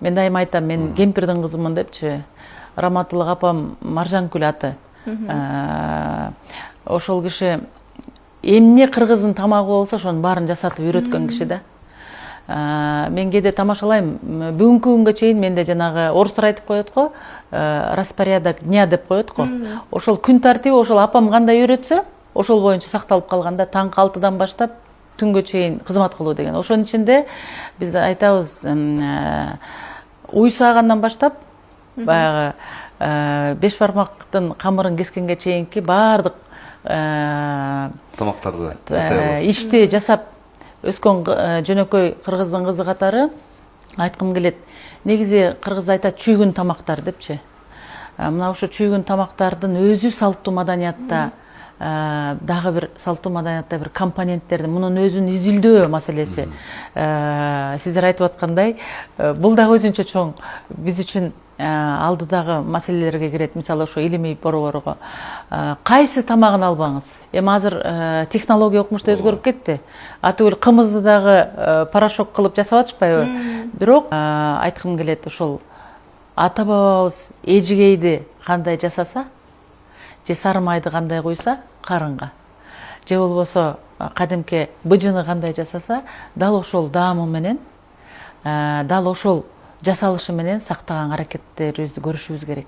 Мен дайыма айтам, мен кемпирдин кызымын депчи. Раматылык апам Маржанкүл аты. Ошол киши эмне кыргыздын тамагы болсо ошонун баарын жасатып үйрөткөн киши да. Мен кээде тамашалайм, бүгүнкү күнгө чейин менде жанагы орустар айтып коет го, распорядок дня деп коет го. Ошол күн тартиби ошол апам кандай үйрөтсө, ошол боюнча сакталып калганда таңкы 6-дан баштап түнгө чейин кызмат кылуу деген. Ошонун ичинде биз айтабыз, уй саагандан баштап баягы 5 бармактын камырын кескенге чейинки баардык тамактарды жасай аласыз. Ишти жасап өскөн жөнөкөй кыргыздын кызы катары айткым келет. Негизи кыргыз айтат чүйгүн тамактар депчи. Мына ошо чүйгүн тамактардын өзү салттуу маданиятта дагы бир салттуу маданиятта бир компоненттерди, мунун өзүн изилдөө маселеси. Сиздер айтып аткандай, бул дагы өзүнчө чоң биз үчүн алдыдагы маселелерге кирет. Мисалы ошо илимий борборго кайсы тамагын албаңыз. Эми азыр технология окумушту өзгөрүп кетти. Атүгүл кымызды дагы порошок кылып жасап атышпайбы? Бирок айткым келет, ошол ата бабабыз эжигейди кандай жасаса, же сары майды кандай куйса карынга, же болбосо кадимки быжыны кандай жасаса, дал ошол даамы менен, дал ошол жасалышы менен сактаган аракеттерибизди көрүшүбүз керек.